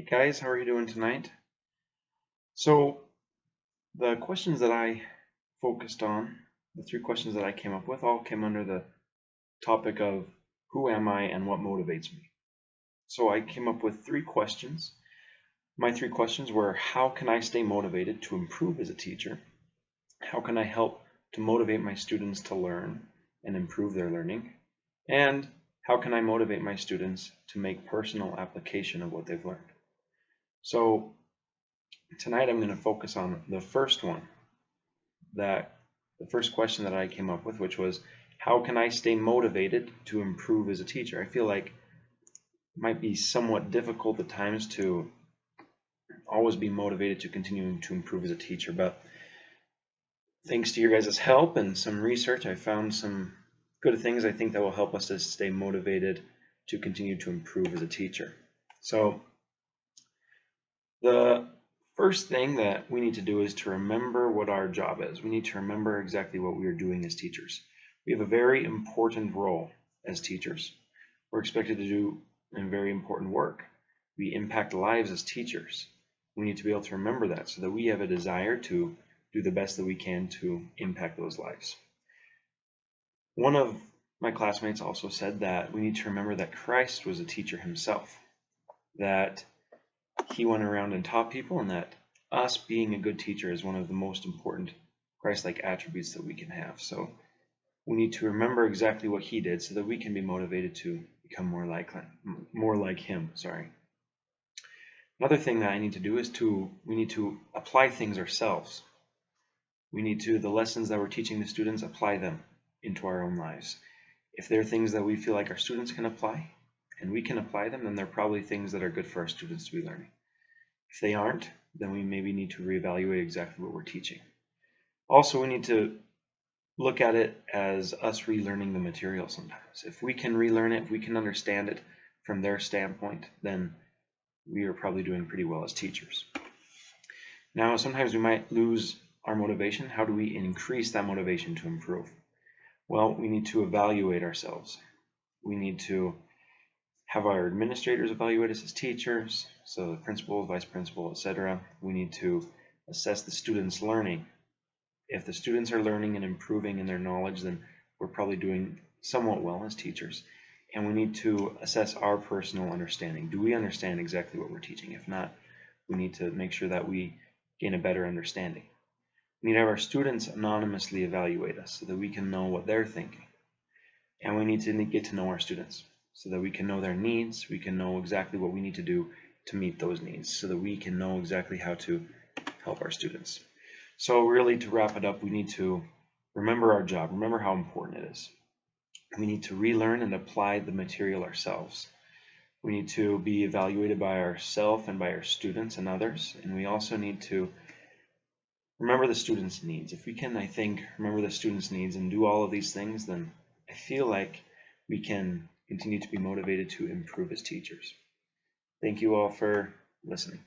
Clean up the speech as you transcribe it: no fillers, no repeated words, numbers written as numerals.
Hey guys, how are you doing tonight? So the questions that I focused on, the three questions that I came up with, all came under the topic of who am I and what motivates me. So I came up with three questions. My three questions were: how can I stay motivated to improve as a teacher? How can I help to motivate my students to learn and improve their learning? And how can I motivate my students to make personal application of what they've learned? So tonight I'm going to focus on the first one, the first question that I came up with, which was, how can I stay motivated to improve as a teacher? I feel like it might be somewhat difficult at times to always be motivated to continuing to improve as a teacher, but thanks to your guys' help and some research, I found some good things I think that will help us to stay motivated to continue to improve as a teacher. So the first thing that we need to do is to remember what our job is. We need to remember exactly what we are doing as teachers. We have a very important role as teachers. We're expected to do a very important work. We impact lives as teachers. We need to be able to remember that so that we have a desire to do the best that we can to impact those lives. One of my classmates also said that we need to remember that Christ was a teacher himself, that he went around and taught people, and that us being a good teacher is one of the most important Christ-like attributes that we can have. So we need to remember exactly what he did so that we can be motivated to become more like him. Another thing that I need to do is we need to apply things ourselves. We need to, the lessons that we're teaching the students, apply them into our own lives. If there are things that we feel like our students can apply and we can apply them, then they're probably things that are good for our students to be learning. If they aren't, then we maybe need to reevaluate exactly what we're teaching. Also, we need to look at it as us relearning the material sometimes. If we can relearn it, if we can understand it from their standpoint, then we are probably doing pretty well as teachers. Now, sometimes we might lose our motivation. How do we increase that motivation to improve? Well, we need to evaluate ourselves. We need to have our administrators evaluate us as teachers, so the principal, vice principal, etc. We need to assess the students' learning. If the students are learning and improving in their knowledge, then we're probably doing somewhat well as teachers. And we need to assess our personal understanding. Do we understand exactly what we're teaching? If not, we need to make sure that we gain a better understanding. We need to have our students anonymously evaluate us so that we can know what they're thinking. And we need to get to know our students so that we can know their needs, we can know exactly what we need to do to meet those needs, so that we can know exactly how to help our students. So really, to wrap it up, we need to remember our job, remember how important it is. We need to relearn and apply the material ourselves. We need to be evaluated by ourselves and by our students and others, and we also need to remember the students' needs. If we can, I think, remember the students' needs and do all of these things, then I feel like we can continue to be motivated to improve as teachers. Thank you all for listening.